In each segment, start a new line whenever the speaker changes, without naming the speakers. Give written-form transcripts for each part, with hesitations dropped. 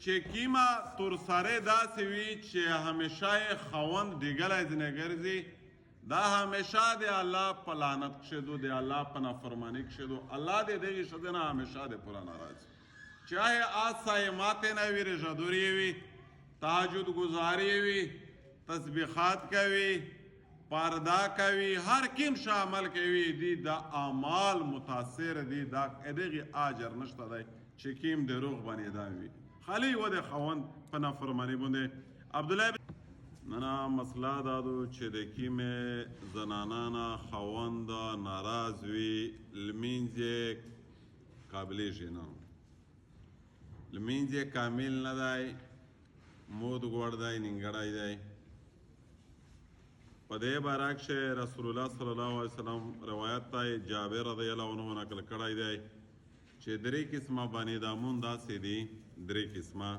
چې کیما تر سره داسې وي چې همیشه یې خاوند ډیګلی ځینې ګرځي دا همیشه د الله په لعنت کښې دو د الله په نافرماني کښې دو الله د دغې ښځې نه همیشه د پوره ناراض چاهے آج صائمات نه وي رژهدورې وي تهجد گزارې وي تسبیحات کوي پردا کوي هر کیم شه عمل کوي دي دا اعمال متاثر دي دا دغې اجر نشته دی چې کیم دروغ باندې دا وي خالی و د خاوند په نافرماني باندې عبدالله نه نه مسله دا دو چې د کیمې زنانه نه خاوند ناراض وي لمینځ یې قابلیږي نه لمینځ یې کامل نه دی مود غوړ دی نیمګړی دی په دې باره کښې رسول الله صلی الله علیه وسلم روایت دی جابر رضی الله عنه نقل کړی دی چې درې قسمه باندې دامون داسې دي درې قسمه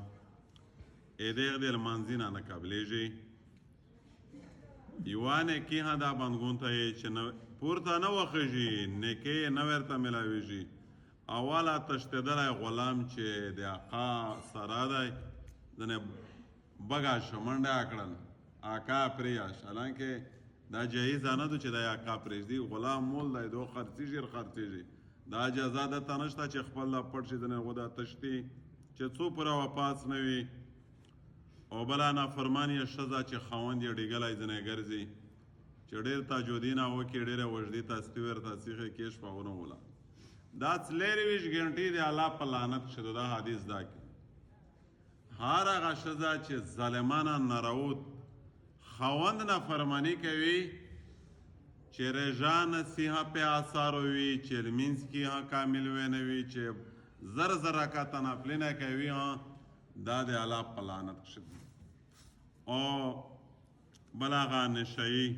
هغې د لمانځي نه قبلیږي یوه نیکي ها دا بندګون ته یې چې پورته نه وخیږي نیکۍ یې نه ورته میلاویږي اوله تښتېدلی غلام چې د آقا سره دی ځنې بګا شو منډه کړل آقا پریاش حالانکه دا جایزه نه ده چې د آقا پرېږدي غلام مول دی دو خرڅېږي خرڅېږي دا اجازه دته نشته چې خپل دا پټ شي ځنې غو دا تښتي چې څو پوره وپاس نه وي او بله نافرمانیه ښځه چې خاوند یې ډیګلی ځنې ګرځي چې ډېر تاجودین وکړي ډېره وژدي تاستی ورته سیخې کیش پاونه وله دا 24 غنټې د الله په لعنت کښې دا حدیث دا کوي هر هغه ښځه چې ظالمانه نرود خاوند نافرماني کوي چې رژا نصیحه په آثارو وي چې لمینځ کې ها کامل وی نه وي چې زر زر رکعته نفلونه کوي دا د الله په لعنت کښې او بل هغه نشهیي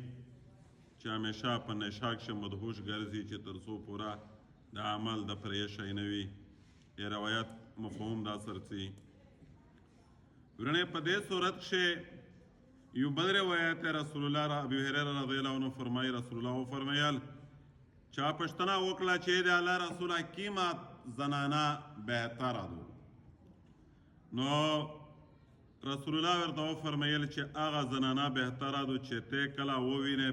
چې همیشه په نشه کښې مدهوش ګرځي چې تر څو پوره د عمل د پریشی نه وي ی روایت مفهوم دا سرڅي ورنه په دې صورت کښې یو بل روایت رسول الله ابي هريره رضی الله عنه فرمایي رسول الله فرمایل چا پښتنه وکړه چې د الله رسول کیما زنانه بهتره دو نو رسول الله ورته فرمایل چې هغه زنانه بهتره دو چې ته کله ووینې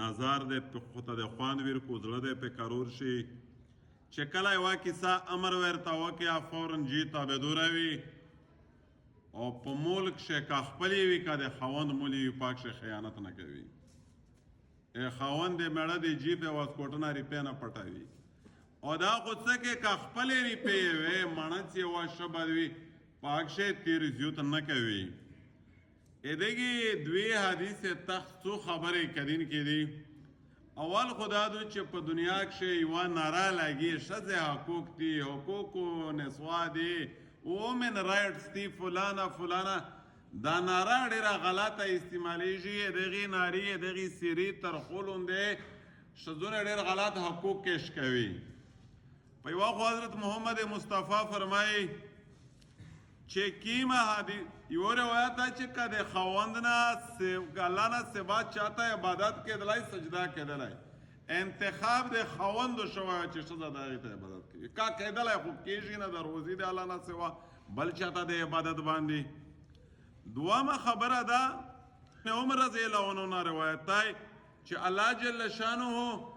نظر دې په خوته د خوان ویر کو زړه دې په کارور شي چې کله یوه کیسه امر ورته وکړي فورن جی تابعدوره وي او په مول کښې که خپلې وي که د خاوند مولې وي په کښې خیانت نه کوي خاوند د مېړه د جیب یې واسکوټونه ریپې نه پټوي او دا خو څه کې که خپلې ریپې یې وې مڼڅ یې وه ښه بد وي په کښې تیر زیوت نه کوي دغې دوی حدیث تخت څو خبرې کدین کې دي اول خو دا دو چې په دنیا کښې یوه ناره لګي ښځې حقوق دي حقوقو نسوا دي وومن رایټس دي فلانه فلانه دا ناره ډېره غلطه استعمالیږي دغې نارې دغې سیرې تر خولوندې ښځونه ډېر غلط حقوق کش کوي په یوه خو حضرت محمد مصطفی فرمایي چې کیمه یو روایت ده چې که د خاوند نه الله نه سوا چاته عبادت کېدلی سجده کېدلی انتخاب د خاوندو شوی چې ښځه د هغې ته عبادت کوي کا کېدلی خو کېږي نه د روزي د الله نه سوا بل چاته د عبادت باندې دویمه خبره ده عمر رضی الله عنه روایت دی چې الله جل شانه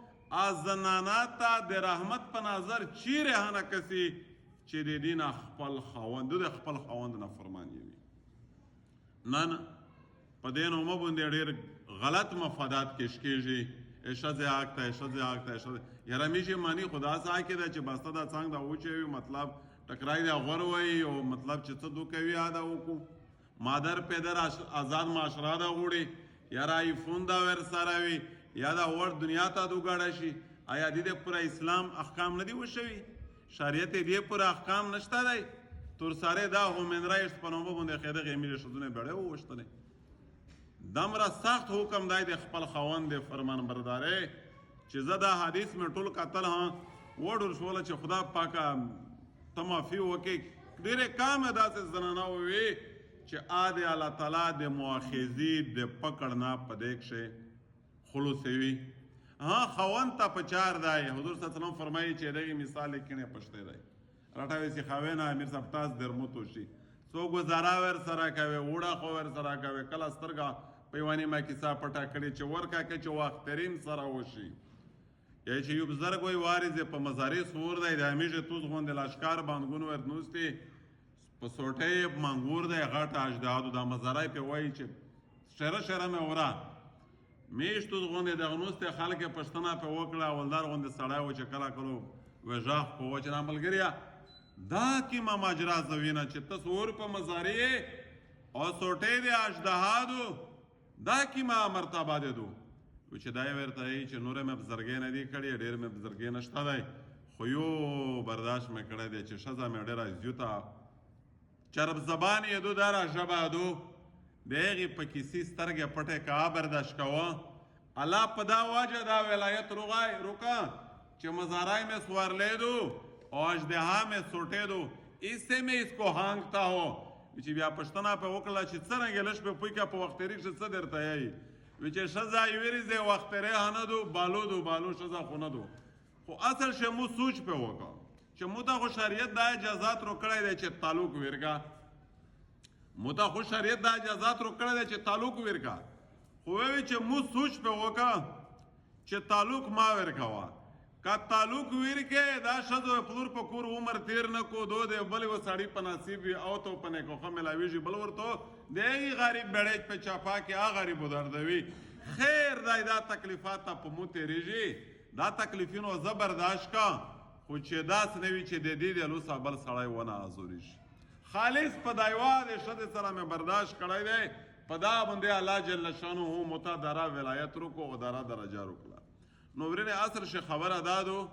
زنانه ته د رحمت په نظر چیرې هنه کسي چې د دې نه خپل خاوند د خپل خاوند نه فرماني وي نه نه په دې نومه باندې ډېر غلط مفادات کش کېږي ښځې حق ته ښځې حق ته ښځې یاره میشي معنی خدا سا کې ده چې بسته دا څنګه دا وچوي مطلب ټکرای دا غور وایي او مطلب چې څه دو کوي دا وکړو مادر پدر آزاد معاشره دا غوړي یاره آیفون دا ور سره وي یا دا ور دنیا ته دو ګاډه شي آیا دې پورا اسلام احکام نه دي وشوي شریعت دې پورا احکام نشته دی تر سره دا هومن رایټس په نومه باندې خېده غیمې ښځونه بړې ووښتلې دمره سخت حکم دی د خپل خاوند د فرمان بردارۍ چې زه دا حدیث مې ټول کتل وډور شوله چې خدا پاکه ته معافي وکړي ډېرې کامه داسې زنانه ووي چې د الله تعالی د مؤاخذې د پکړ نه په دې کښې خلوص وي خاوند ته په چار دی حضور صلی الله علیه وسلم فرمایي چې دغې مثال یې کڼې پشتی دی راټوي سي خاوینه امیر صاحب تاس در متو شي څو ګزاره ور سره کوي وړه خو ور سره کوي کله سترګه پیوانی ما کیسه پټه کړي چې ورکا کې چې واخترین سره وشي یا چې یو بزرګ وي وارث په مزاري سور دی د همیشه توز غوند لاشکار باندګون ور نوستي په سوټه منګور دی غټ اجدادو د مزارای په وای چې شره مې ورا میشتو غوند د غنوسته خلک پښتنه په وکړه ولدار غوند سړی و چې کلا کلو وژاخ په وجه عملګریا دا کی ما ماجرا زوینه چې تصور په مزاري او سوټه دی اجدادو دا کی ما مرتبه ده دو چې دا ورته چې نور مې بزرګې نه دی کړی ډېر مې بزرګې نشته دی خو یو برداشت مې کړی دی چې ښځه مې ډېره زیوته چرب زبان یې دو دا راژبه دو د هغې په کیسې سترګې پټې کا برداشت کوه الله په دا وجه دا ولایت روکا چې مزارای مې سوارلی دو او اژدها مې سوټې دو اسے میں اس کو ہانگتا ہو چې بیا پښتنه په وکړه چې څرنګه لږ په پوی کا په وختري چې څه درته یې چې ښځه یوریزه وختري هنه دو بالو ښځه خو نه دو خو اصل شه مو سوچ په وکړه چې مو ته خو شریعت دا اجازات روکړی دی چې تعلق ورکا مو ته خو شریعت دا اجازات روکړی دی چې تعلق ورکا خو وی چې مو سوچ په وکړه چې تعلق ما ورکاوه کا تعلق ورکې دا ښځو پلور په کور عمر تیر نه کو دو دی بل و سړی په نصیب وي او تو په نیکو ښه ملاویږي بل ورته دی غریب بړی په چاپا کې هغه غریب ودردوي خیر دا تکلیفات په مو تیریږي دا تکلیفینو زه برداشت کا خو چې داس نه وي چې د دې د لوسه بل سړی ونه ازوري شي خالص په دایوا د ښځې سره مې برداشت کړی دی په دا باندې الله جل شانه متدارا ولایت روکو او دارا درجه روکله نو ورنه اثر شه خبره دادو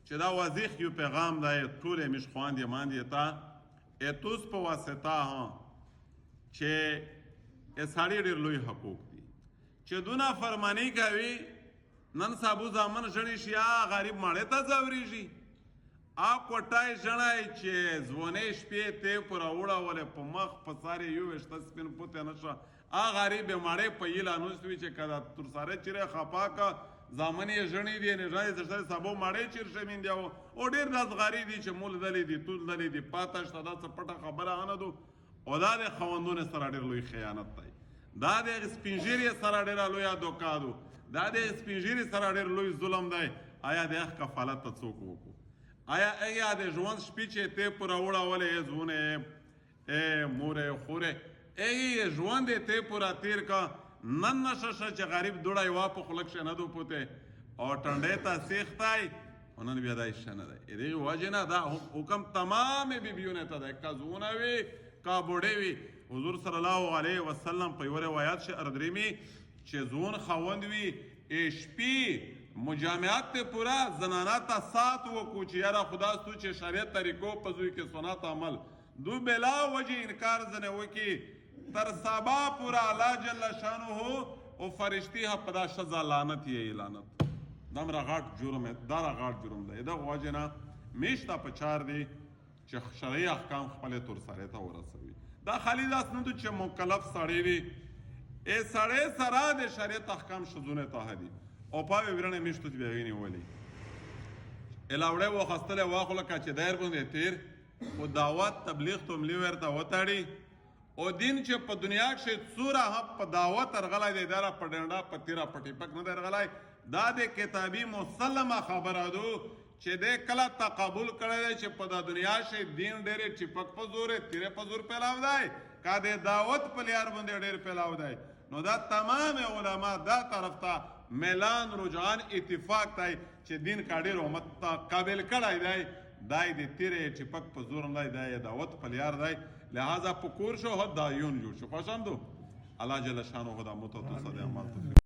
چې دا وظیف یو پیغام دی ټول مش خواندې ماندې تا اتوس په واسطه ها چې اساړي ډېر لوی حقوق دي چې دونه فرمانی کوي نن سابو ځامن شړی شي غریب ماړه ته ځوريږي کوټای ژړای چې ځوانې شپې ته پر اوړه ولې په مخ په ساري یو وشته سپین پته نشه غریب ماړه په یلا نوستوي چې کدا تر ساره چیرې خپاکه زامنې ژړې دي نه ځای زړه سبو ماړې چیر شمین دی او ډېر داس غاری دي چې مول دلې دي تول دلې دي پاتش دا څه پټه خبره نه دو او دا د خوندونه سره ډېر لوی خیانت دی دا د سپینجيري سره ډېر لوی دوکادو دا د سپینجيري سره ډېر لوی ظلم دی آیا د حق کفالت ته څوک وکړو آیا هغه د ژوند شپې چې ته پر وړه ولې زونه مورې خوره هغه ژوند ته پر تیر کا نن نشه چې غریب دوړای وا په خلک شه نه دو پته او ټنډه ته سیختای ونن بیا دای شنه دی دې وجنه دا حکم تمام بیبیونه ته د کزونه وی کا بوډې وی حضور صلی الله علیه وسلم په یو روایت شه اردریمی چې زون خوند وی شپې مجامعات ته پورا زنانات سات و کوچیارا خدا سو چې شریعت طریقو په زوی کې سنت عمل دو بلا وجه انکار زنه وکي تر سبا پورا الله جل شانه او فرشتي په دا شذا لعنت یې لعنت دم را غاټ جرم دا را غاټ جرم دی دا واجنه میشتا په چار دی چې شرعي احکام خپل تر سره ته ورسوي دا خالي داس نه چې مکلف سړی وي ای سړی سره د شریعت احکام شذونه ته دي او په ورنه میشتو دی ویني ولي الاوړې وخستله واخله کچ دایر باندې تیر او دعوت تبلیغ ته ملي ورته وتاړي او دین چې په دنیا کې څوره په دعوت ارغلای دی دره په ډنډا په تیرا پټي پک نه درغلای دا د کتابي مسلمه خبره دو چې د کله تقبل کړی چې په د دنیا کې دین ډېر ټیپک په زور تیرې په زور پیلاو دی کا د دعوت په لیار باندې ډېر پیلاو دی نو دا تمام علما دا طرف ته میلان رجحان اتفاق دی چې دین کا ډېر امت قابل کړی دی دای د تیرې ټیپک په زور نه دی دعوت په لیار دی لہذا پکور شو دا یون جوړ شو خوشم دو الله جل شانه خدا متو تو صدې عمل